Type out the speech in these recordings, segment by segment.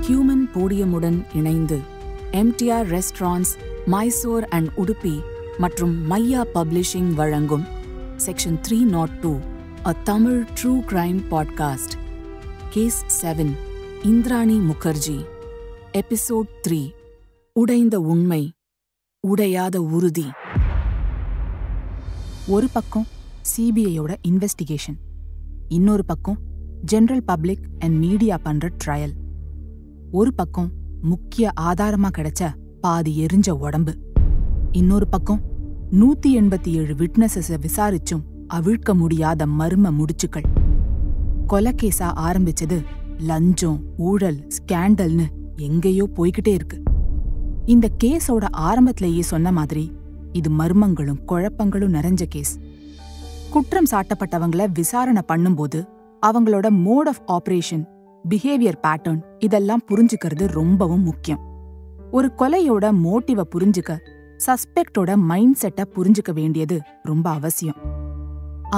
Human போடியமுடன் இணைந்து MTR restaurants, Mysore and Udupi மற்றும் மையா பப்ளிஷிங் வழங்கும் section 302 A Tamil True Crime Podcast. Case 7 Indrani Mukherjee. Episode 3 உடைந்த உண்மை, உடையாத உறுதி. ஒரு பக்கம் சிபிஐயோட இன்வெஸ்டிகேஷன், இன்னொரு பக்கம் ஜெனரல் பப்ளிக் அண்ட் மீடியா பண்ற ட்ரையல். ஒரு பக்கம் முக்கிய ஆதாரமா கிடைச்ச பாதி எரிஞ்ச உடம்பு, இன்னொரு பக்கம் 187 விட்னஸஸ விசாரிச்சும் அவிழ்க்க முடியாத மர்ம முடிச்சுக்கள். கொலைகேஸா ஆரம்பிச்சது லஞ்சம், ஊழல், ஸ்கேண்டல்னு எங்கேயோ போய்கிட்டே இருக்கு. இந்த கேஸோட ஆரம்பத்திலேயே சொன்ன மாதிரி இது மர்மங்களும் குழப்பங்களும் நிறைஞ்ச கேஸ். குற்றம் சாட்டப்பட்டவங்கள விசாரணை பண்ணும்போது அவங்களோட mode of operation, behaviour pattern இதெல்லாம் புரிஞ்சுக்கிறது ரொம்பவும் முக்கியம். ஒரு கொலையோட மோட்டிவ புரிஞ்சுக்க சஸ்பெக்டோட மைண்ட் செட்டை புரிஞ்சுக்க வேண்டியது ரொம்ப அவசியம்.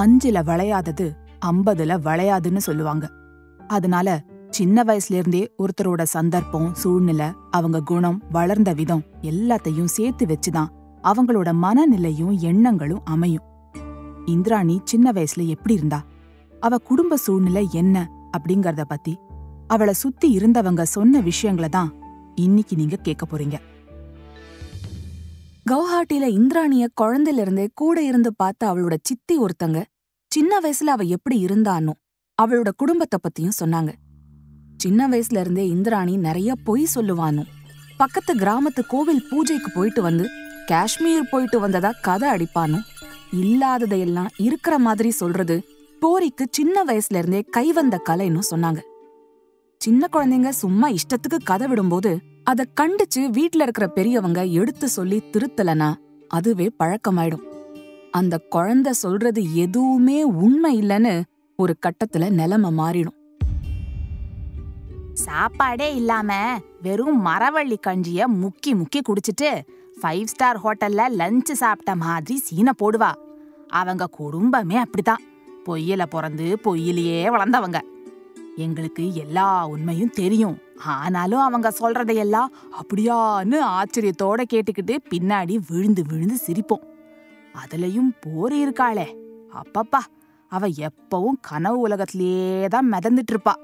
5ல வளையாதது 50ல வளையாதுன்னு சொல்லுவாங்க. அதனால சின்ன வயசுல இருந்தே ஒருத்தரோட சந்தர்ப்பம், சூழ்நிலை, அவங்க குணம், வளர்ந்த விதம் எல்லாத்தையும் சேர்த்து வச்சுதான் அவங்களோட மனநிலையும் எண்ணங்களும் அமையும். இந்திராணி சின்ன வயசுல எப்படி இருந்தா, அவ குடும்ப சூழ்நிலை என்ன அப்படிங்கறத பத்தி அவளை சுத்தி இருந்தவங்க சொன்ன விஷயங்களை தான் இன்னைக்கு நீங்க கேட்க போறீங்க. கவுஹாட்டில இந்திராணிய குழந்தையில இருந்தே கூட இருந்து பார்த்த அவளோட சித்தி ஒருத்தங்க சின்ன வயசுல அவ எப்படி இருந்தானோ அவளோட குடும்பத்தை பத்தியும் சொன்னாங்க. சின்ன வயசுல இருந்தே இந்திராணி நிறைய பொய் சொல்லுவானோ, பக்கத்து கிராமத்து கோவில் பூஜைக்கு போயிட்டு வந்து காஷ்மீர் போயிட்டு வந்ததா கதை அடிப்பானோ, இல்லாததையெல்லாம் இருக்கிற மாதிரி சொல்றது போரிக்கு சின்ன வயசுல இருந்தே கைவந்த கலைன்னு சொன்னாங்க. சின்ன குழந்தைங்க சும்மா இஷ்டத்துக்கு கதை விடும்போது அத கண்டிச்சு வீட்ல இருக்கிற பெரியவங்க எடுத்து சொல்லி திருத்தலனா அதுவே பழக்கமாயிடும். அந்த குழந்தை சொல்றது எதுவுமே உண்மை இல்லைன்னு ஒரு கட்டத்துல நிலைமை மாறிடும். சாப்பாடே இல்லாம வெறும் மரவள்ளி கஞ்சிய முக்கி முக்கி குடிச்சிட்டு 5 ஸ்டார் ஹோட்டல்ல லஞ்ச் சாப்பிட்ட மாதிரி சீன போடுவா. அவங்க குடும்பமே அப்படித்தான். பொய்யில பிறந்து பொய்யிலேயே வளர்ந்தவங்க. எங்களுக்கு எல்லா உண்மையும் தெரியும், ஆனாலும் அவங்க சொல்றதையெல்லாம் அப்படியான்னு ஆச்சரியத்தோட கேட்டுக்கிட்டு பின்னாடி விழுந்து விழுந்து சிரிப்போம். அதுலயும் போரி இருக்காளே, அப்பப்பா, அவ எப்பவும் கனவு உலகத்திலேயேதான் மிதந்துட்டு இருப்பா.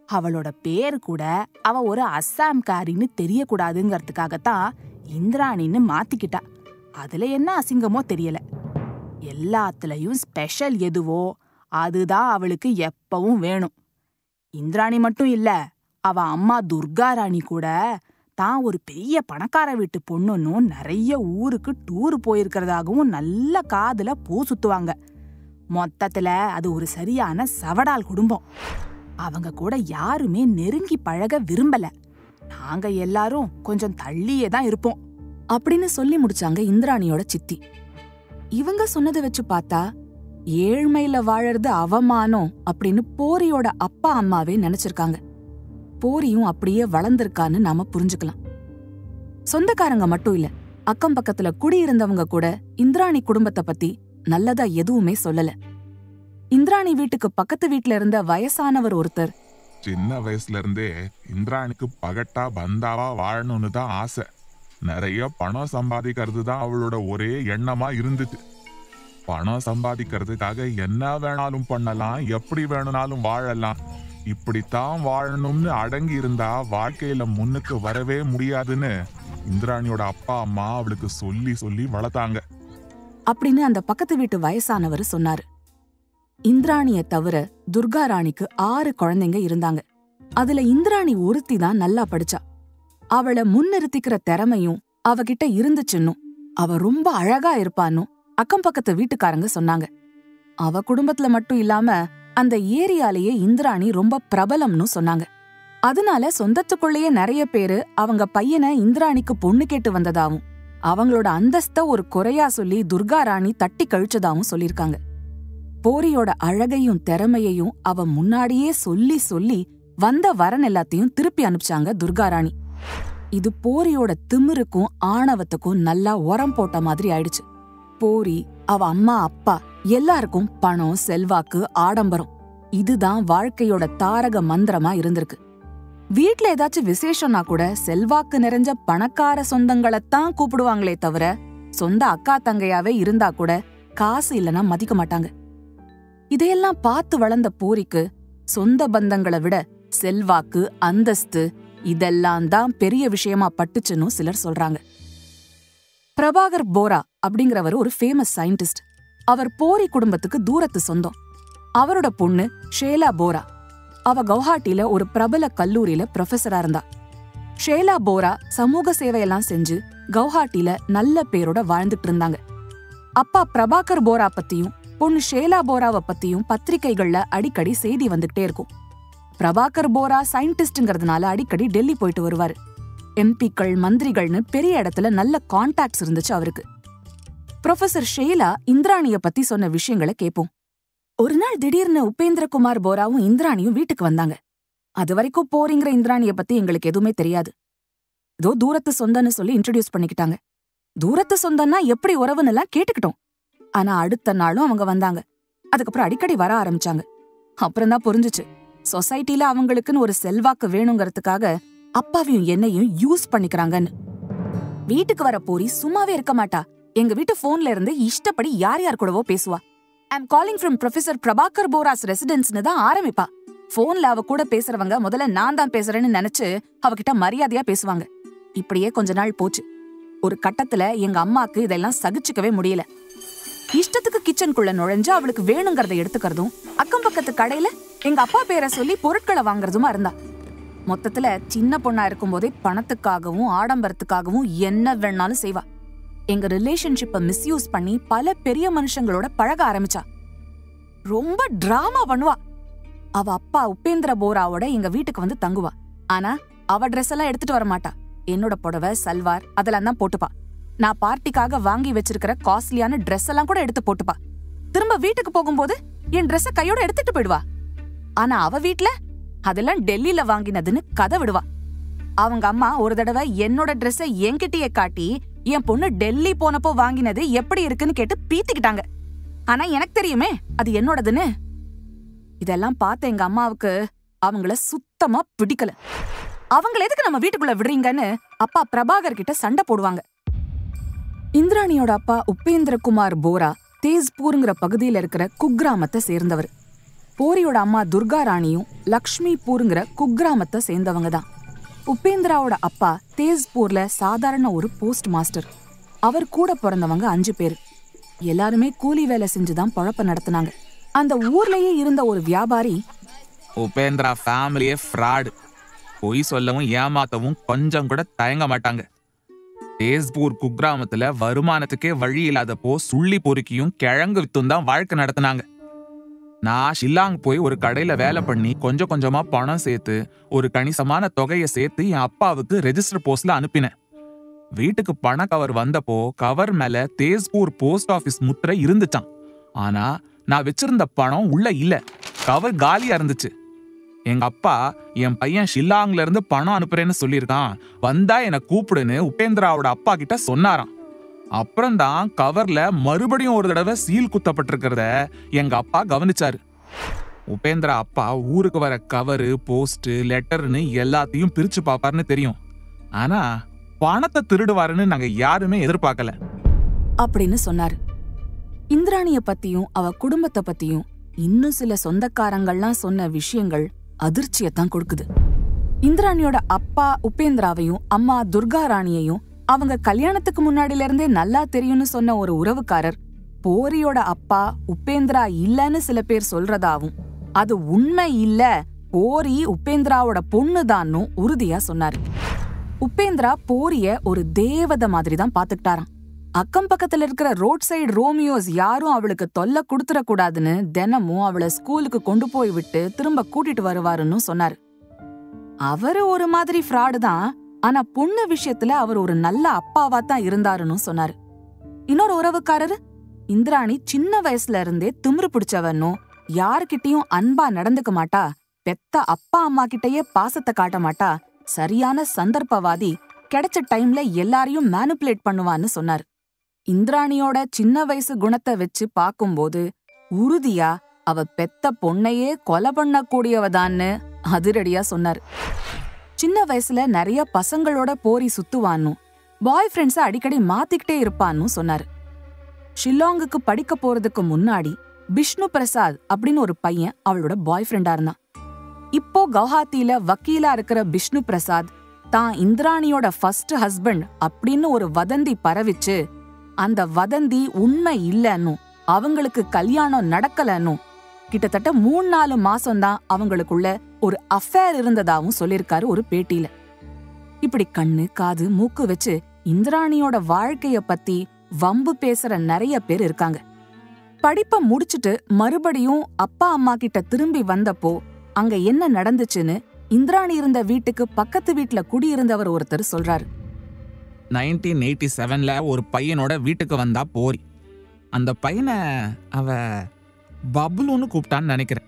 அவளோட பேரு கூட அவ ஒரு அஸ்ஸாம்காரின்னு தெரியக்கூடாதுங்கிறதுக்காகத்தான் இந்திராணின்னு மாத்திக்கிட்டா. அதுல என்ன அசிங்கமோ தெரியல. எல்லாத்துலயும் ஸ்பெஷல் எதுவோ அதுதான் அவளுக்கு எப்பவும் வேணும். இந்திராணி மட்டும் இல்ல, அவ அம்மா துர்கா ராணி கூட தான் ஒரு பெரிய பணக்கார வீட்டு பொண்ணுன்னும் நிறைய ஊருக்கு டூர் போயிருக்கிறதாகவும் நல்ல காதுல பூ சுத்துவாங்க. மொத்தத்துல அது ஒரு சரியான சவடால் குடும்பம். அவங்க கூட யாருமே நெருங்கி பழக விரும்பல. நாங்க எல்லாரும் கொஞ்சம் தள்ளியே தான் இருப்போம் அப்படின்னு சொல்லி முடிச்சாங்க இந்திராணியோட சித்தி. இவங்க சொன்னதை வச்சு பார்த்தா ஏழ்மையில வாழறது அவமானம் அப்படின்னு போரியோட அப்பா அம்மாவே நினைச்சிருக்காங்க. போரியும் அப்படியே வளர்ந்திருக்கான்னு நாம புரிஞ்சுக்கலாம். சொந்தக்காரங்க மட்டும் இல்ல, அக்கம் பக்கத்துல குடியிருந்தவங்க கூட இந்திராணி குடும்பத்தை பத்தி நல்லதா எதுவுமே சொல்லல. இந்திராணி வீட்டுக்கு பக்கத்து வீட்டுல இருந்த வயசானவர் ஒருத்தர், சின்ன வயசுல இருந்தே இந்திராணிக்கு பகட்டா பந்தாவா வாழணும்னு தான் ஆசை. நிறைய பணம் சம்பாதிக்கிறது தான் அவளோட ஒரே எண்ணமா இருந்துச்சு. பணம் சம்பாதிக்கிறதுக்காக என்ன வேணாலும் பண்ணலாம், எப்படி வேணும்னாலும் வாழலாம், இப்படித்தான் வாழணும்னு அடங்கி இருந்தா வாழ்க்கையில முன்னுக்கு வரவே முடியாதுன்னு இந்திராணியோட அப்பா அம்மா அவளுக்கு சொல்லி சொல்லி வளர்த்தாங்க அப்படின்னு அந்த பக்கத்து வீட்டு வயசானவர் சொன்னாரு. இந்திராணிய தவிர துர்கா ராணிக்கு 6 குழந்தைங்க இருந்தாங்க. அதுல இந்திராணி ஒருத்தி தான் நல்லா படிச்சா. அவளை முன்னிறுத்திக்கிற திறமையும் அவகிட்ட இருந்துச்சுன்னும் அவ ரொம்ப அழகா இருப்பான்னு அக்கம் பக்கத்து வீட்டுக்காரங்க சொன்னாங்க. அவ குடும்பத்துல மட்டும் இல்லாம அந்த ஏரியாலேயே இந்திராணி ரொம்ப பிரபலம்னு சொன்னாங்க. அதனால சொந்தத்துக்குள்ளேயே நிறைய பேரு அவங்க பையனை இந்திராணிக்கு பொண்ணு கேட்டு வந்ததாவும் அவங்களோட அந்தஸ்த ஒரு குறையா சொல்லி துர்கா ராணி தட்டி கழிச்சதாவும் சொல்லிருக்காங்க. போரியோட அழகையும் திறமையையும் அவ முன்னாடியே சொல்லி சொல்லி வந்த வரன் எல்லாத்தையும் திருப்பி அனுப்பிச்சாங்க துர்கா ராணி. இது போரியோட திமிருக்கும் ஆணவத்துக்கும் நல்லா உரம் போட்ட மாதிரி ஆயிடுச்சு. போரி, அவ அம்மா அப்பா எல்லாருக்கும் பணம், செல்வாக்கு, ஆடம்பரம் இதுதான் வாழ்க்கையோட தாரக மந்திரமா இருந்திருக்கு. வீட்ல ஏதாச்சும் விசேஷம்னா கூட செல்வாக்கு நிறைஞ்ச பணக்கார சொந்தங்களைத்தான் கூப்பிடுவாங்களே தவிர சொந்த அக்கா தங்கையாவே இருந்தா கூட காசு இல்லைன்னா மதிக்க மாட்டாங்க. இதையெல்லாம் பார்த்து வளர்ந்த பூரிக்கு சொந்த பந்தங்களை விட செல்வாக்கு, அந்தஸ்து இதெல்லாம் தான் பெரிய விஷயமா பட்டுச்சுன்னு சிலர் சொல்றாங்க. பிரபாகர் போரா அப்படிங்கிறவர் ஒரு ஃபேமஸ் சயின்டிஸ்ட். அவர் போரி குடும்பத்துக்கு தூரத்து சொந்தம். அவரோட பொண்ணு ஷேலா போரா. அவ கவுஹாட்டில ஒரு பிரபல கல்லூரியில ப்ரொஃபஸரா இருந்தா. ஷேலா போரா சமூக சேவையெல்லாம் செஞ்சு கவுஹாட்டில நல்ல பேரோட வாழ்ந்துட்டு இருந்தாங்க. அப்பா பிரபாகர் போரா பத்தியும் பொண்ணு ஷேலா போராவை பத்தியும் பத்திரிகைகள்ல அடிக்கடி செய்தி வந்துகிட்டே இருக்கும். பிரபாகர் போரா சயின்டிஸ்ட்ங்கிறதுனால அடிக்கடி டெல்லி போயிட்டு வருவாரு. எம்பிக்கள், மந்திரிகள்னு பெரிய இடத்துல நல்ல கான்டாக்ட்ஸ் இருந்துச்சு அவருக்கு. ப்ரொஃபசர் ஷேலா இந்திராணிய பத்தி சொன்ன விஷயங்களை கேட்போம். ஒரு நாள் திடீர்னு உபேந்திரகுமார் போராவும் இந்திராணியும் வீட்டுக்கு வந்தாங்க. அது வரைக்கும் போரிங்கிற இந்திராணிய பத்தி எங்களுக்கு எதுவுமே தெரியாது. ஏதோ தூரத்து சொந்தன்னு சொல்லி இன்ட்ரடியூஸ் பண்ணிக்கிட்டாங்க. தூரத்து சொந்தம்னா எப்படி உறவுன்னு எல்லாம் கேட்டுக்கிட்டோம். ஆனா அடுத்த நாளும் அவங்க வந்தாங்க. அதுக்கப்புறம் அடிக்கடி வர ஆரம்பிச்சாங்க. அப்புறம்தான் புரிஞ்சுச்சு, சொசைட்டில அவங்களுக்குன்னு ஒரு செல்வாக்கு வேணுங்கிறதுக்காக அப்பாவையும் என்னையும் யூஸ் பண்ணிக்கிறாங்கன்னு. வீட்டுக்கு வர போரி சும்மாவே இருக்க மாட்டா. எங்க வீட்டு போன்ல இருந்து இஷ்டப்படி யார் யார் கூடவோ பேசுவா. I'm calling from professor Prabhakar போராஸ் ரெசிடென்ஸ்னு தான் ஆரம்பிப்பா. போன்ல அவ கூட பேசுறவங்க முதல்ல நான் தான் பேசுறேன்னு நினைச்சு அவகிட்ட மரியாதையா பேசுவாங்க. இப்படியே கொஞ்ச நாள் போச்சு. ஒரு கட்டத்துல எங்க அம்மாக்கு இதெல்லாம் சகிச்சுக்கவே முடியல. இஷ்டத்துக்கு கிச்சனுக்குள்ள நுழைஞ்சு அவளுக்கு வேணுங்கிறத எடுத்துக்கிறதும், அக்கம் பக்கத்து கடையில எங்க அப்பா பேரை சொல்லி பொருட்களை வாங்குறதுமா இருந்தா. மொத்தத்துல சின்ன பொண்ணா இருக்கும் போதே பணத்துக்காகவும் ஆடம்பரத்துக்காகவும் என்ன வேணாலும் செய்வா. எங்க ரிலேஷன்ஷிப்பை மிஸ்யூஸ் பண்ணி பல பெரிய மனுஷங்களோட பழக ஆரம்பிச்சா. ரொம்ப டிராமா பண்ணுவா. அவ அப்பா உபேந்திர போராவோட எங்க வீட்டுக்கு வந்து தங்குவா. ஆனா அவ ட்ரெஸ் எல்லாம் எடுத்துட்டு வர மாட்டா. என்னோட புடவை, சல்வார் அதெல்லாம் தான் போட்டுப்பா. நான் பார்ட்டிக்காக வாங்கி வச்சிருக்கிற காஸ்ட்லியான ட்ரெஸ் எல்லாம் கூட எடுத்து போட்டுப்பா. திரும்ப வீட்டுக்கு போகும்போது என் ட்ரெஸ்ஸ கையோட எடுத்துட்டு போயிடுவா. ஆனா அவ வீட்ல அதெல்லாம் டெல்லியில வாங்கினதுன்னு கதை விடுவா. அவங்க அம்மா ஒரு தடவை என்னோட ட்ரெஸ்ஸை என்கிட்டயே காட்டி என் பொண்ணு டெல்லி போனப்போ வாங்கினது எப்படி இருக்குன்னு கேட்டு பீத்திக்கிட்டாங்க. ஆனா எனக்கு தெரியுமே அது என்னோடதுன்னு. இதெல்லாம் பார்த்த எங்க அம்மாவுக்கு அவங்கள சுத்தமா பிடிக்கல. அவங்கள எதுக்கு நம்ம வீட்டுக்குள்ள விடுறீங்கன்னு அப்பா பிரபாகர் கிட்ட சண்டை போடுவாங்க. இந்திராணியோட அப்பா உபேந்திரகுமார் போரா தேஸ்பூருங்கிற பகுதியில இருக்கிற குக்கிராமத்தை சேர்ந்தவர். போரியோட அம்மா துர்கா ராணியும் லக்ஷ்மிபூருங்கிற குக்கிராமத்தை சேர்ந்தவங்க தான். உபேந்திராவோட அப்பா தேஸ்பூர்ல சாதாரண ஒரு போஸ்ட் மாஸ்டர். அவர் கூட பிறந்தவங்க 5 பேர். எல்லாருமே கூலி வேலை செஞ்சுதான் பொழப்ப நடத்தினாங்க. அந்த ஊர்லயே இருந்த ஒரு வியாபாரி, உபேந்திரா ஃபேமிலியே ஃப்ராடு, பொய் சொல்லவும் ஏமாத்தவும் கொஞ்சம் கூட தயங்க மாட்டாங்க. தேஸ்பூர் குக்கிராமத்துல வருமானத்துக்கே வழி இல்லாதப்போ சுள்ளி பொறுக்கியும் கிழங்கு வித்தும் தான் வாழ்க்கை நடத்தினாங்க. நான் ஷில்லாங் போய் ஒரு கடையில வேலை பண்ணி கொஞ்சம் கொஞ்சமா பணம் சேர்த்து ஒரு கணிசமான தொகையை சேர்த்து என் அப்பாவுக்கு ரெஜிஸ்டர் போஸ்ட்ல அனுப்பினேன். வீட்டுக்கு பண கவர் வந்தப்போ கவர் மேல தேஸ்பூர் போஸ்ட் ஆபீஸ் முத்திரை இருந்துச்சான். ஆனா நான் வச்சிருந்த பணம் உள்ள இல்ல, கவர் காலியா இருந்துச்சு. எங்க அப்பா என் பையன் ஷில்லாங்ல இருந்து பணம் அனுப்புறேன்னு சொல்லியிருக்கான், வந்தா என்னை கூப்பிடுன்னு உபேந்திராவோட அப்பா கிட்ட சொன்னாராம். அப்புறம்தான் கவர்ல மறுபடியும் ஒரு தடவை சீல் குத்தப்பட்டிருக்கிறத எங்க அப்பா கவனிச்சாரு. உபேந்திரா அப்பா ஊருக்கு வர கவரு, போஸ்ட், லெட்டர்னு எல்லாத்தையும் பிரிச்சு பாப்பாருன்னு தெரியும். ஆனா பணத்தை திருடுவாருன்னு நாங்க யாருமே எதிர்பார்க்கல அப்படின்னு சொன்னாரு. இந்திராணிய பத்தியும் அவ குடும்பத்தை பத்தியும் இன்னும் சில சொந்தக்காரங்கள்லாம் சொன்ன விஷயங்கள் அதிர்ச்சியத்தான் கொடுக்குது. இந்திராணியோட அப்பா உபேந்திராவையும் அம்மா துர்கா ராணியையும் அவங்க கல்யாணத்துக்கு முன்னாடில இருந்தே நல்லா தெரியும்னு சொன்ன ஒரு உறவுக்காரர் போரியோட அப்பா உபேந்திரா இல்லன்னு சில பேர் சொல்றதாவும், அது உண்மை இல்ல, போரி உபேந்திராவோட பொண்ணுதான்னு உறுதியா சொன்னாரு. உபேந்திரா போரிய ஒரு தேவதை மாதிரி தான் பாத்துக்கிட்டாராம். அக்கம் பக்கத்துல இருக்கிற ரோட் சைடு ரோமியோஸ் யாரும் அவளுக்கு தொல்லை கொடுத்துடக்கூடாதுன்னு தினமும் அவளை ஸ்கூலுக்கு கொண்டு போய் விட்டு திரும்ப கூட்டிட்டு வருவாருன்னு சொன்னாரு. அவரு ஒரு மாதிரி ஃப்ராடு தான், ஆனா பொண்ணு விஷயத்துல அவர் ஒரு நல்ல அப்பாவா தான் இருந்தாருன்னு சொன்னாரு. இன்னொரு உறவுக்காரரு, இந்திராணி சின்ன வயசுல இருந்தே திமிரு பிடிச்சவனும் யாருக்கிட்டையும் அன்பா நடந்துக்க மாட்டா, பெத்த அப்பா அம்மா கிட்டயே பாசத்தை காட்ட மாட்டா, சரியான சந்தர்ப்பவாதி, கிடைச்ச டைம்ல எல்லாரையும் மேனிபுலேட் பண்ணுவான்னு சொன்னாரு. இந்திராணியோட சின்ன வயசு குணத்தை வச்சு பாக்கும்போது உறுதியா அவ பெத்த பொண்ணையே கொலை பண்ணக்கூடியவதான்னு அதிரடியா சொன்னாரு. சின்ன வயசுல நிறைய பசங்களோட போரி சுத்துவான்னு, பாய் ஃப்ரெண்ட்ஸ அடிக்கடி மாத்திக்கிட்டே இருப்பான்னு சொன்னாரு. ஷில்லாங்குக்கு படிக்க போறதுக்கு முன்னாடி பிஷ்ணு பிரசாத் அப்படின்னு ஒரு பையன் அவளோட பாய் ஃப்ரெண்டா இருந்தான். இப்போ கவுஹாத்தில வக்கீலா இருக்கிற பிஷ்ணு பிரசாத் தான் இந்திராணியோட ஃபர்ஸ்ட் ஹஸ்பண்ட் அப்படின்னு ஒரு வதந்தி பரவிச்சு. அந்த வதந்தி உண்மை இல்லன்னு, அவங்களுக்கு கல்யாணம் நடக்கலன்னு, கிட்டத்தட்ட 3-4 மாசம்தான் அவங்களுக்குள்ள ஒரு அஃபேர் இருந்ததாவும் சொல்லிருக்காரு ஒரு பேட்டியில. இப்படி கண்ணு காது மூக்கு வச்சு இந்திராணியோட வாழ்க்கைய பத்தி வம்பு பேசுற நிறைய பேர் இருக்காங்க. படிப்பை முடிச்சுட்டு மறுபடியும் அப்பா அம்மா கிட்ட திரும்பி வந்தப்போ அங்க என்ன நடந்துச்சுன்னு இந்திராணி இருந்த வீட்டுக்கு பக்கத்து வீட்டுல குடியிருந்தவர் ஒருத்தர் சொல்றாரு. 1987ல ஒரு பையனோட வீட்டுக்கு வந்தா போரி. அந்த பையனை அவ பப்ளுன்னு கூப்பிட்டான்னு நினைக்கிறேன்.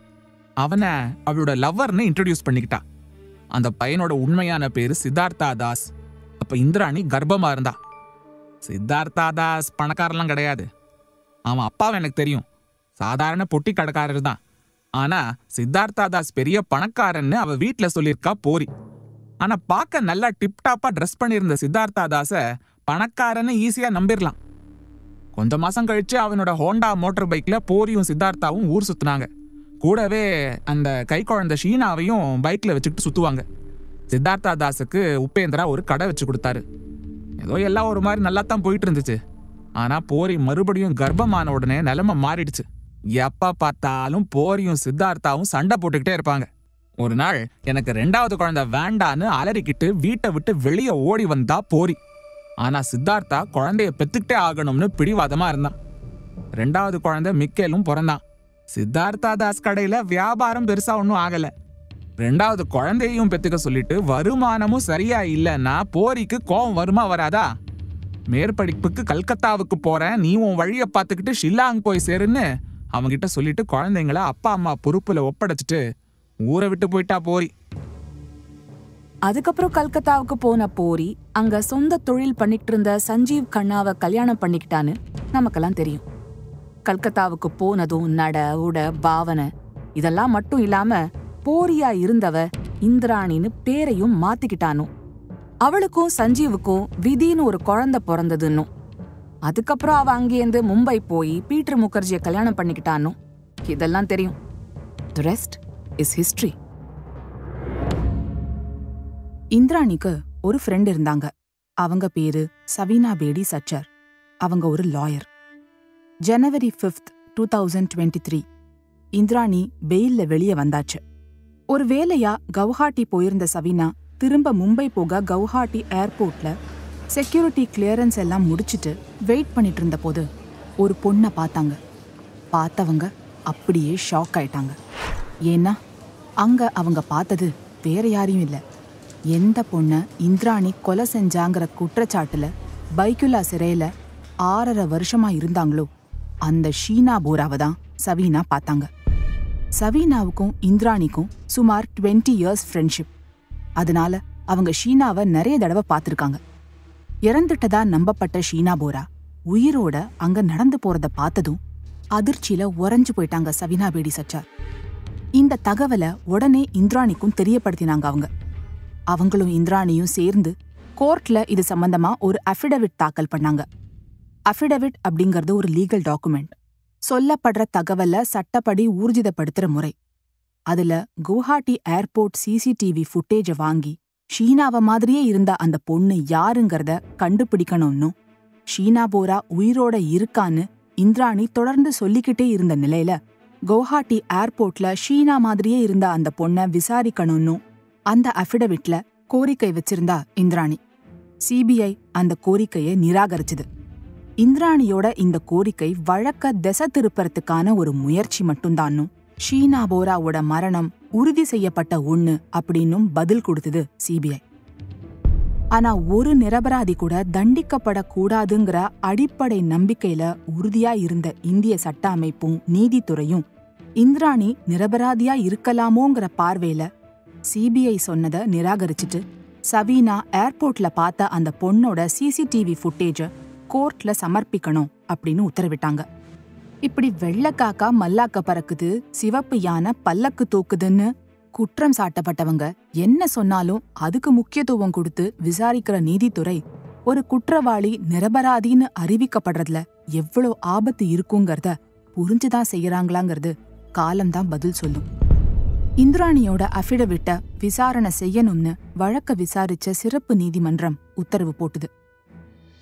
அவனை அவளோட லவ்வர்னு இன்ட்ரடியூஸ் பண்ணிக்கிட்டா. அந்த பையனோட உண்மையான பேரு சித்தார்த்தா தாஸ். அப்ப இந்திராணி கர்ப்பமா இருந்தா. சித்தார்த்தா தாஸ் பணக்காரெல்லாம் கிடையாது. அவன் அப்பாவை எனக்கு தெரியும், சாதாரண பொட்டி கடைக்காரர் தான். ஆனா சித்தார்த்தா தாஸ் பெரிய பணக்காரன்னு அவ வீட்டுல சொல்லியிருக்கா போரி. ஆனா பார்க்க நல்லா டிப்டாப்பா ட்ரெஸ் பண்ணியிருந்த சித்தார்த்தா தாஸ பணக்காரன்னு ஈஸியா நம்பிடலாம். கொஞ்ச மாசம் கழிச்சு அவனோட ஹோண்டா மோட்டார் பைக்ல போரியும் சித்தார்த்தாவும் ஊர் சுத்துனாங்க. கூடவே அந்த கை குழந்தை ஷீனாவையும் பைக்ல வச்சுக்கிட்டு சுத்துவாங்க. சித்தார்த்தா தாஸுக்கு உபேந்திரா ஒரு கடை வச்சு கொடுத்தாரு. ஏதோ எல்லாம் ஒரு மாதிரி நல்லா தான் போயிட்டு இருந்துச்சு. ஆனா போரி மறுபடியும் கர்ப்பமான உடனே நிலைமை மாறிடுச்சு. எப்ப பார்த்தாலும் போரியும் சித்தார்த்தாவும் சண்டை போட்டுக்கிட்டே இருப்பாங்க. ஒரு நாள் எனக்கு 2வது குழந்தை வேண்டான்னு அலறிக்கிட்டு வீட்டை விட்டு வெளியே ஓடி வந்தா போரி. ஆனா சித்தார்த்தா குழந்தைய பெத்துக்கிட்டே ஆகணும்னு பிடிவாதமா இருந்தான். 2வது குழந்தை மிக்கேலும் பிறந்தான். சித்தார்த்தா தாஸ் கடையில வியாபாரம் பெருசா ஒன்னும் ஆகல. 2வது குழந்தையும் பெத்துக்க சொல்லிட்டு வருமானமும் சரியா இல்லைன்னா போரிக்கு கோவம் வருமா வராதா? மேற்படிப்புக்கு கல்கத்தாவுக்கு போறேன், நீ உன் வழிய பார்த்துக்கிட்டு ஷில்லாங் போய் சேருன்னு அவங்கிட்ட சொல்லிட்டு குழந்தைங்கள அப்பா அம்மா பொறுப்புல ஒப்படைச்சிட்டு ஊரை விட்டு போயிட்டா போரி. அதுக்கப்புறம் கல்கத்தாவுக்கு போன போரி அங்க சொந்த தொழில் பண்ணிட்டு இருந்த சஞ்சீவ் கண்ணாவை கல்யாணம் பண்ணிக்கிட்டான்னு நமக்கெல்லாம் தெரியும். கல்கத்தாவுக்கு போனதும் நட உட பாவனை இதெல்லாம் மட்டும் இல்லாம போரியா இருந்தவ இந்திராணின்னு பேரையும் மாத்திக்கிட்டானோ. அவளுக்கும் சஞ்சீவுக்கும் விதின்னு ஒரு குழந்தை பிறந்ததுன்னும். அதுக்கப்புறம் அவ அங்கேருந்து மும்பை போய் பீட்டர் முகர்ஜியை கல்யாணம் பண்ணிக்கிட்டானோ. இதெல்லாம் தெரியும். The rest is history. இந்திராணிக்கு ஒரு ஃப்ரெண்ட் இருந்தாங்க. அவங்க பேரு சவீனா பேடி சச்சர். அவங்க ஒரு லாயர். ஜனவரி 5, 2023 இந்திராணி பெயில்ல வெளியே வந்தாச்சு. ஒரு வேலையா கவுஹாட்டி போயிருந்த சவீனா திரும்ப மும்பை போக கவுஹாட்டி ஏர்போர்ட்ல செக்யூரிட்டி கிளியரன்ஸ் எல்லாம் முடிச்சிட்டு வெயிட் பண்ணிட்டு இருந்த போது ஒரு பொண்ணை பார்த்தாங்க. பார்த்தவங்க அப்படியே ஷாக் ஆயிட்டாங்க. ஏன்னா அங்க அவங்க பார்த்தது வேற யாரையும் இல்லை, எந்த பொண்ணை இந்திராணி கொலை செஞ்சாங்கிற குற்றச்சாட்டுல பைக்குலா சிறையில 6.5 வருஷமா இருந்தாங்களோ அந்த ஷீனா போராவை தான் சவீனா பார்த்தாங்க. சவீனாவுக்கும் இந்திராணிக்கும் சுமார் 20 இயர்ஸ் ஃப்ரெண்ட்ஷிப். அதனால அவங்க ஷீனாவை நிறைய தடவை பார்த்துருக்காங்க. இறந்துட்டதா நம்பப்பட்ட ஷீனா போரா உயிரோட அங்க நடந்து போறத பார்த்ததும் அதிர்ச்சியில உறைஞ்சு போயிட்டாங்க சவீனா பேடி சச்சார். இந்த தகவலை உடனே இந்திராணிக்கும் தெரியப்படுத்தினாங்க அவங்க. அவங்களும் இந்திராணியும் சேர்ந்து கோர்ட்ல இது சம்பந்தமா ஒரு அஃபிடவிட் தாக்கல் பண்ணாங்க. அஃபிடவிட் அப்படிங்கிறது ஒரு லீகல் டாக்குமெண்ட். சொல்லப்படுற தகவலை சட்டப்படி ஊர்ஜிதப்படுத்துற முறை. அதுல குவஹாட்டி ஏர்போர்ட் சிசிடிவி ஃபுட்டேஜை வாங்கி ஷீனாவ மாதிரியே இருந்த அந்த பொண்ணு யாருங்கிறத கண்டுபிடிக்கணும்னு, ஷீனா போரா உயிரோட இருக்கான்னு இந்திராணி தொடர்ந்து சொல்லிக்கிட்டே இருந்த நிலையில குவஹாட்டி ஏர்போர்ட்ல ஷீனா மாதிரியே இருந்த அந்த பொண்ணை விசாரிக்கணும்னு அந்த அஃபிடவிட்ல கோரிக்கை வச்சிருந்தா இந்திராணி. சிபிஐ அந்த கோரிக்கையை நிராகரிச்சுது. இந்திராணியோட இந்த கோரிக்கை வழக்க திசை திருப்பறதுக்கான ஒரு முயற்சி மட்டும்தான்னும், ஷீனா போராவோட மரணம் உறுதி செய்யப்பட்ட ஒண்ணு அப்படின்னும் பதில் கொடுத்தது சிபிஐ. ஆனா ஒரு நிரபராதி கூட தண்டிக்கப்படக்கூடாதுங்கிற அடிப்படை நம்பிக்கையில உறுதியா இருந்த இந்திய சட்ட அமைப்பும் நீதித்துறையும் இந்திராணி நிரபராதியா இருக்கலாமோங்கிற பார்வையில சிபிஐ சொன்னதை நிராகரிச்சுட்டு சவீனா ஏர்போர்ட்ல பார்த்த அந்த பொண்ணோட சிசிடிவி ஃபுட்டேஜ கோர்ட்ல சமர்ப்பிக்கணும் அப்படின்னு உத்தரவிட்டாங்க. இப்படி வெள்ளக்காக்கா மல்லாக்க பறக்குது, சிவப்பு யானை பல்லக்கு தூக்குதுன்னு குற்றம் சாட்டப்பட்டவங்க என்ன சொன்னாலும் அதுக்கு முக்கியத்துவம் கொடுத்து விசாரிக்கிற நீதித்துறை ஒரு குற்றவாளி நிரபராதின்னு அறிவிக்கப்படுறதுல எவ்வளோ ஆபத்து இருக்குங்கிறத புரிஞ்சுதான் செய்யறாங்களாங்கிறது காலம்தான் பதில் சொல்லும். இந்திராணியோட அஃபிடவிட்ட விசாரணை செய்யணும்னு வழக்க விசாரிச்ச சிறப்பு நீதிமன்றம் உத்தரவு போட்டுது.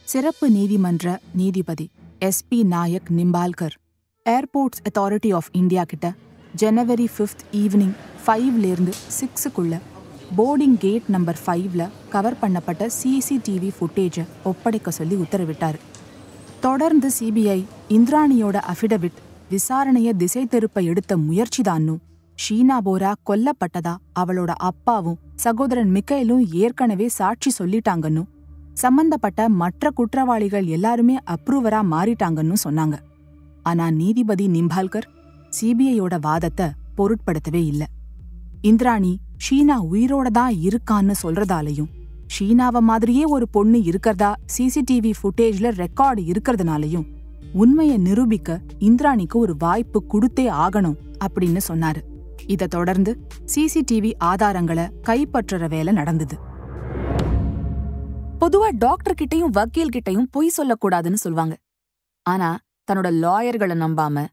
சிறப்பு நீதிமன்ற நீதிபதி SP Nayak Nimbalkar airports authority of India கிட்ட ஜனவரி 5 ஈவினிங் 5லேருந்து 6க்குள்ள போர்டிங் கேட் நம்பர் 5ல கவர் பண்ணப்பட்ட CCTV ஃபுட்டேஜை ஒப்படைக்க சொல்லி உத்தரவிட்டார். தொடர்ந்து CBI இந்திராணியோட அஃபிடவிட் விசாரணைய திசை திருப்ப எடுத்த முயற்சிதான்னும் ஷீனா போரா கொல்லப்பட்டதா அவளோட அப்பாவும் சகோதரன் மிக்கேலும் ஏற்கனவே சாட்சி சொல்லிட்டாங்கன்னும் சம்பந்தப்பட்ட மற்ற குற்றவாளிகள் எல்லாருமே அப்ரூவரா மாறிட்டாங்கன்னு சொன்னாங்க. ஆனா நீதிபதி நிம்பால்கர் CBIயோட வாதத்தை பொருட்படுத்தவே இல்ல. இந்திராணி ஷீனா உயிரோட தான் இருக்கான்னு சொல்றதாலையும் ஷீனாவ மாதிரியே ஒரு பொண்ணு இருக்கிறதா CCTV ஃபுட்டேஜ்ல ரெக்கார்டு இருக்கிறதுனாலையும் உண்மையை நிரூபிக்க இந்திராணிக்கு ஒரு வாய்ப்பு கொடுத்தே ஆகணும் அப்படின்னு சொன்னாரு. இதை தொடர்ந்து CCTV ஆதாரங்களை கைப்பற்றுற வேலை நடந்தது. பொதுவா டாக்டர் கிட்டையும் வக்கீல் கிட்டையும் பொய் சொல்லக்கூடாதுன்னு சொல்வாங்க. ஆனா தன்னோட லாயர்களை நம்பாம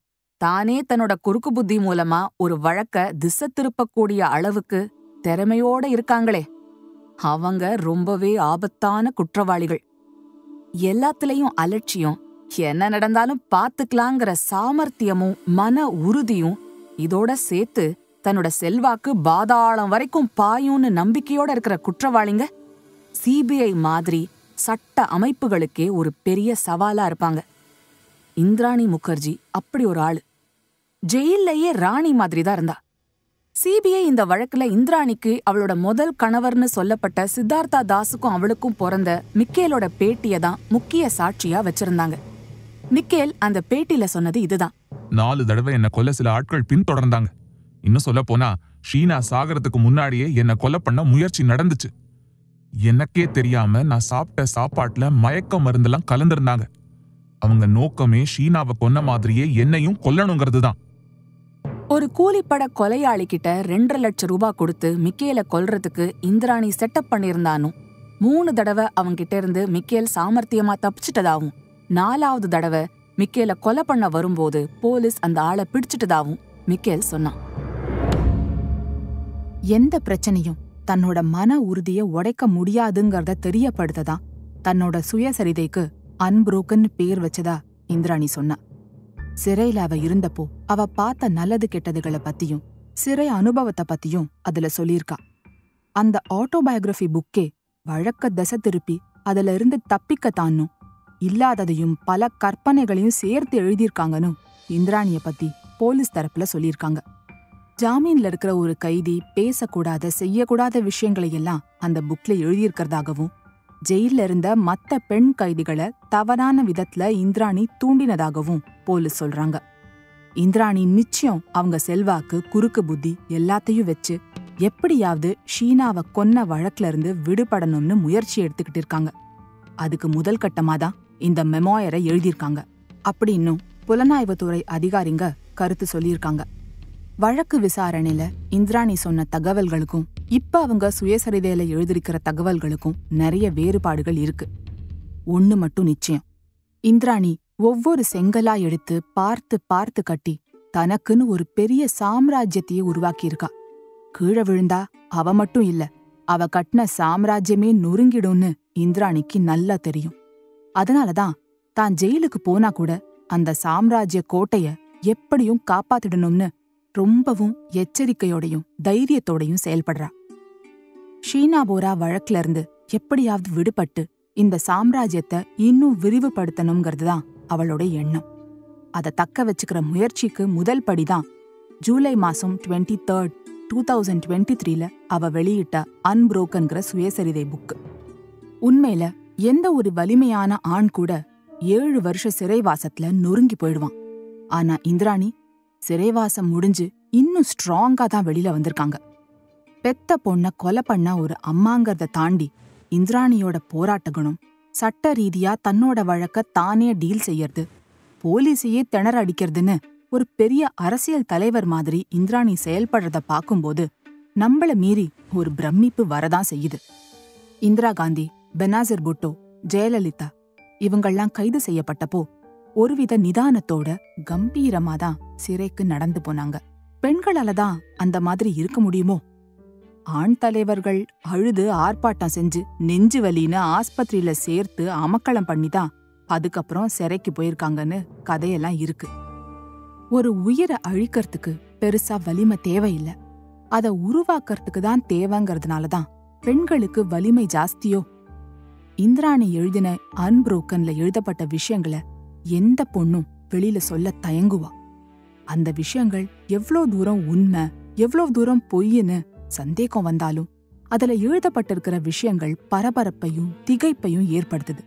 தானே தன்னோட குறுக்கு புத்தி மூலமா ஒரு வழக்க திசை திருப்பக்கூடிய அளவுக்கு திறமையோட இருக்காங்களே, அவங்க ரொம்பவே ஆபத்தான குற்றவாளிகள். எல்லாத்துலயும் அலட்சியம், என்ன நடந்தாலும் பாத்துக்கலாங்கிற சாமர்த்தியமும் மன உறுதியும் இதோட சேர்த்து தன்னோட செல்வாக்கு பாதாளம் வரைக்கும் பாயும்னு நம்பிக்கையோட இருக்கிற குற்றவாளிங்க CBI மாதிரி சட்ட அமைப்புகளுக்கே ஒரு பெரிய சவாலா இருப்பாங்க. இந்திராணி முகர்ஜி அப்படி ஒரு ஆளு. ஜெயிலேயே ராணி மாதிரி தான் இருந்தா. CBI இந்த வழக்குல இந்திராணிக்கு அவளோட முதல் கணவர்னு சொல்லப்பட்ட சித்தார்த்தா தாஸுக்கும் அவளுக்கும் பிறந்த மிக்கேலோட பேட்டியை தான் முக்கிய சாட்சியா வச்சிருந்தாங்க. மிக்கேல் அந்த பேட்டியில சொன்னது இதுதான்: 4 தடவை என்ன கொல்ல சில ஆட்கள் பின்தொடர்ந்தாங்க. இன்னும் சொல்ல போனா ஷீனா சாகறதுக்கு முன்னாடியே என்ன கொலை பண்ண முயற்சி நடந்துச்சு. எனக்கே தெரியாம நான் சாப்பிட்ட சாப்பாட்டுல மயக்க மருந்தெல்லாம் கலந்திருந்தாங்க. அவங்க நோக்கமே ஷீனாவை கொன்ன மாதிரியே என்னையும் கொல்லணுங்கிறது தான். ஒரு கூலிப்பட கொலையாளி கிட்ட 2.5 லட்சம் ரூபாய் கொடுத்து மிக்கேல கொல்றதுக்கு இந்திராணி செட்டப் பண்ணியிருந்தானும் 3 தடவை அவங்கிட்ட இருந்து மிக்கேல் சாமர்த்தியமா தப்பிச்சிட்டதாவும் 4வது தடவை மிக்கேல கொலை பண்ண வரும்போது போலீஸ் அந்த ஆளை பிடிச்சிட்டதாவும் மிக்கேல் சொன்னான். எந்த பிரச்சனையும் தன்னோட மன உறுதியை உடைக்க முடியாதுங்கிறத தெரியப்படுத்ததான் தன்னோட சுயசரிதைக்கு அன்புரோக்கன்னு பேர் வச்சதா இந்திராணி சொன்னா. சிறையில அவ இருந்தப்போ அவ பார்த்த நல்லது கெட்டதுகளை பத்தியும் சிறை அனுபவத்தை பத்தியும் அதுல சொல்லியிருக்கா. அந்த ஆட்டோபயோகிராஃபி புக்கே வழக்க திசை திருப்பி அதுல இருந்து தப்பிக்கத்தானும் இல்லாததையும் பல கற்பனைகளையும் சேர்த்து எழுதியிருக்காங்கன்னு இந்திராணிய பத்தி போலீஸ் தரப்புல சொல்லியிருக்காங்க. ஜாமீன்ல இருக்கிற ஒரு கைதி பேசக்கூடாத செய்யக்கூடாத விஷயங்களை எல்லாம் அந்த புக்ல எழுதியிருக்கிறதாகவும் ஜெயில இருந்த மத்த பெண் கைதிகளை தவறான விதத்துல இந்திராணி தூண்டினதாகவும் போலீஸ் சொல்றாங்க. இந்திராணி நிச்சயம் அவங்க செல்வாக்கு குறுக்கு புத்தி எல்லாத்தையும் வச்சு எப்படியாவது ஷீனாவை கொன்ன வழக்குல இருந்து விடுபடணும்னு முயற்சி எடுத்துக்கிட்டு இருக்காங்க. அதுக்கு முதல் கட்டமாதான் இந்த மெமோயரை எழுதியிருக்காங்க அப்படின்னும் புலனாய்வுத்துறை அதிகாரிங்க கருத்து சொல்லியிருக்காங்க. வழக்கு விசாரணையில இந்திராணி சொன்ன தகவல்களுக்கும் இப்ப அவங்க சுயசரிதையில எழுதியிருக்கிற தகவல்களுக்கும் நிறைய வேறுபாடுகள் இருக்கு. ஒண்ணு மட்டும் நிச்சயம், இந்திராணி ஒவ்வொரு செங்கலா எடுத்து பார்த்து பார்த்து கட்டி தனக்குன்னு ஒரு பெரிய சாம்ராஜ்யத்தையே உருவாக்கியிருக்கா. கீழே விழுந்தா அவ மட்டும் இல்ல, அவ கட்டின சாம்ராஜ்யமே நொறுங்கிடும்னு இந்திராணிக்கு நல்லா தெரியும். அதனாலதான் தான் ஜெயிலுக்கு போனா கூட அந்த சாம்ராஜ்ய கோட்டைய எப்படியும் காப்பாத்திடணும்னு ரொம்பவும் எச்சரிக்கையோடையும் தைரியத்தோடையும் செயல்படுறா. ஷீனா போரா வழக்குல இருந்து எப்படியாவது விடுபட்டு இந்த சாம்ராஜ்யத்தை இன்னும் விரிவுபடுத்தணுங்கிறதுதான் அவளோட எண்ணம். அதை தக்க வச்சுக்கிற முயற்சிக்கு முதல் படிதான் ஜூலை மாசம் 23, 2023ல அவ வெளியிட்ட அன்புரோக்கன்கிற சுயசரிதை புக்கு. உண்மையில எந்த ஒரு வலிமையான ஆண் கூட 7 வருஷ சிறைவாசத்துல நொறுங்கி போயிடுவான். ஆனா இந்திராணி சிறைவாசம் முடிஞ்சு இன்னும் ஸ்ட்ராங்கா தான் வெளியில வந்திருக்காங்க. பெத்த பொண்ண கொலை பண்ண ஒரு அம்மாங்கிறத தாண்டி இந்திராணியோட போராட்ட குணம், சட்ட ரீதியா தன்னோட வழக்க தானே டீல் செய்யறது, போலீஸையே திணற அடிக்கிறதுன்னு ஒரு பெரிய அரசியல் தலைவர் மாதிரி இந்திராணி செயல்படுறத பார்க்கும்போது நம்மள மீறி ஒரு பிரமிப்பு வரதான் செய்யுது. இந்திரா காந்தி, பெனாசிர் புட்டோ, ஜெயலலிதா இவங்கள்லாம் கைது செய்யப்பட்டப்போ ஒருவித நிதானத்தோட கம்பீரமாதான் சிறைக்கு நடந்து போனாங்க. பெண்களால தான் அந்த மாதிரி இருக்க முடியுமோ? ஆண் தலைவர்கள் அழுது ஆர்ப்பாட்டம் செஞ்சு நெஞ்சு வலின்னு ஆஸ்பத்திரியில சேர்த்து அமக்களம் பண்ணிதான் அதுக்கப்புறம் சிறைக்கு போயிருக்காங்கன்னு கதையெல்லாம் இருக்கு. ஒரு உயிரை அழிக்கிறதுக்கு பெருசா வலிமை தேவையில்லை, அதை உருவாக்கறதுக்கு தான் தேவைங்கிறதுனாலதான் பெண்களுக்கு வலிமை ஜாஸ்தியோ? இந்திராணி எழுதின அன்புரோக்கன்ல எழுதப்பட்ட விஷயங்களை எந்த பொண்ணும் வெளியில சொல்ல தயங்குவா. அந்த விஷயங்கள் எவ்வளோ தூரம் உண்மை, எவ்வளோ தூரம் பொய்ன்னு சந்தேகம் வந்தாலும் அதுல எழுதப்பட்டிருக்கிற விஷயங்கள் பரபரப்பையும் திகைப்பையும் ஏற்படுத்துது.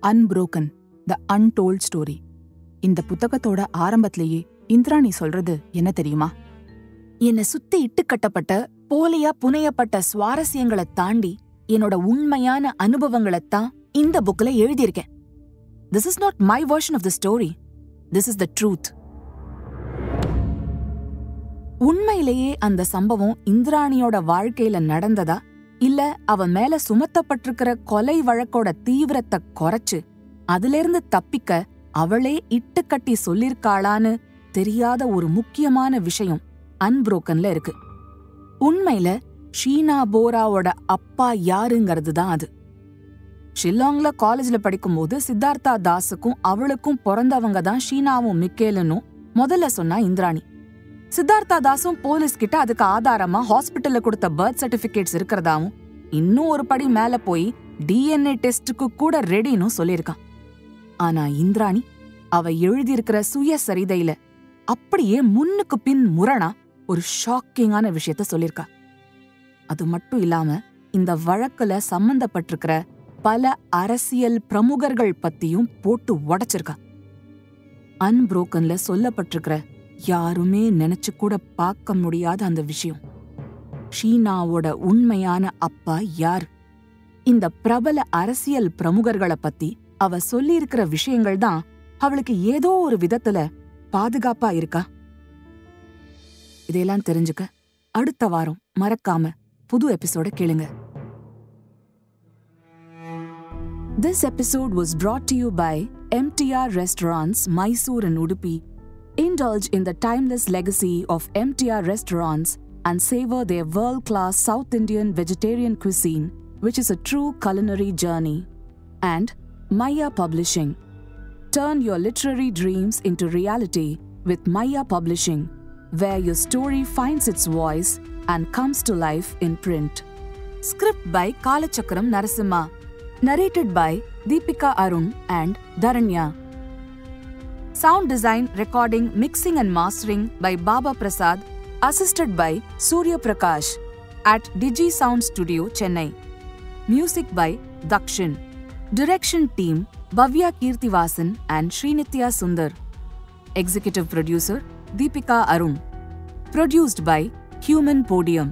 அன்புரோக்கன், த அன்டோல்ட் ஸ்டோரி. இந்த புத்தகத்தோட ஆரம்பத்திலேயே இந்திராணி சொல்றது என்ன தெரியுமா? என்னை சுத்தி இட்டுக்கட்டப்பட்ட போலியா புனையப்பட்ட சுவாரஸ்யங்களை தாண்டி என்னோட உண்மையான அனுபவங்களைத்தான் இந்த புக்ல எழுதியிருக்கேன். This is not my version of the story. This is the truth. உண்மையிலேயே அந்த சம்பவம் இந்திராணியோட வாழ்க்கையில நடந்ததா, இல்ல அவ மேல சுமத்தப்பட்டிருக்கிற கொலை வழக்கோட தீவிரத்தை குறைச்சு அதிலிருந்து தப்பிக்க அவளே இட்டுக்கட்டி சொல்லிருக்காளான்னு தெரியாத ஒரு முக்கியமான விஷயம் அன்புரோக்கன்ல இருக்கு. உண்மையில ஷீனா போராவோட அப்பா யாருங்கிறது தான் அது. ஷில்லாங்ல காலேஜ்ல படிக்கும்போது சித்தார்த்தா தாஸுக்கும் அவளுக்கும் பிறந்தவங்க தான் ஷீனாவும் மிக்கேலனும் முதல்ல சொன்னா இந்திராணி. சித்தார்த்தா தாஸும் போலீஸ் கிட்ட அதுக்கு ஆதாரமா ஹாஸ்பிட்டல்ல கொடுத்த பர்த் சர்டிபிகேட்ஸ் இருக்கிறதாவும் இன்னும் ஒரு படி மேல போய் DNA டெஸ்டுக்கு கூட ரெடின்னு சொல்லியிருக்கான். ஆனா இந்திராணி அவ எழுதியிருக்கிற சுயசரிதையில அப்படியே முன்னுக்கு பின் முரணா ஒரு ஷாக்கிங்கான விஷயத்த சொல்லியிருக்கா. அது மட்டும் இல்லாம இந்த வழக்குல சம்பந்தப்பட்டிருக்கிற பல அரசியல் பிரமுகர்கள் பத்தியும் போட்டு உடைச்சிருக்கா. அன்புரோக்கன்ல சொல்லப்பட்டிருக்கிற யாருமே நினைச்சு கூட பார்க்க முடியாத அந்த விஷயம், ஷீனாவோட உண்மையான அப்பா யார்? இந்த பிரபல அரசியல் பிரமுகர்களை பத்தி அவ சொல்லியிருக்கிற விஷயங்கள் தான் அவளுக்கு ஏதோ ஒரு விதத்துல பாதுகாப்பா இருக்கா? இதையெல்லாம் தெரிஞ்சுக்க அடுத்த வாரம் மறக்காம புது எபிசோட கேளுங்க. This episode was brought to you by MTR Restaurants, Mysore and Udupi. Indulge in the timeless legacy of MTR Restaurants and savor their world-class South Indian vegetarian cuisine, which is a true culinary journey. And Maya Publishing. Turn your literary dreams into reality with Maya Publishing, where your story finds its voice and comes to life in print. Script by Kalachakram Narasimha. Narrated by Deepika Arun and Dharanya. Sound design, recording, mixing and mastering by Baba Prasad, assisted by Surya Prakash at Digi Sound Studio, Chennai. Music by Dakshin. Direction team Bhavya Kirtivasan and Srinitya Sundar. Executive producer Deepika Arun. Produced by Human Podium.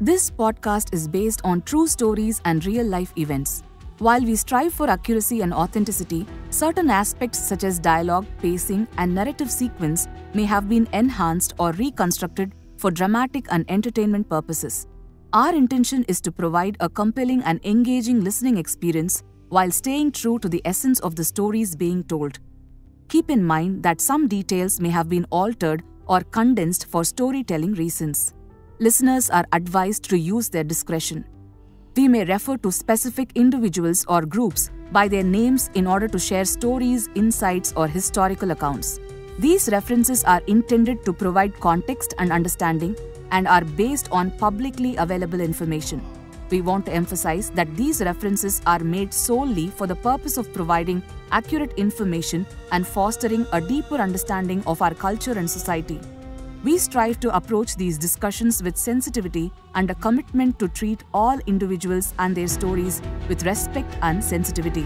This podcast is based on true stories and real-life events. While we strive for accuracy and authenticity, certain aspects such as dialogue, pacing, and narrative sequence may have been enhanced or reconstructed for dramatic and entertainment purposes. Our intention is to provide a compelling and engaging listening experience while staying true to the essence of the stories being told. Keep in mind that some details may have been altered or condensed for storytelling reasons. Listeners are advised to use their discretion. We may refer to specific individuals or groups by their names in order to share stories, insights, or historical accounts. These references are intended to provide context and understanding and are based on publicly available information. We want to emphasize that these references are made solely for the purpose of providing accurate information and fostering a deeper understanding of our culture and society. We strive to approach these discussions with sensitivity and a commitment to treat all individuals and their stories with respect and sensitivity.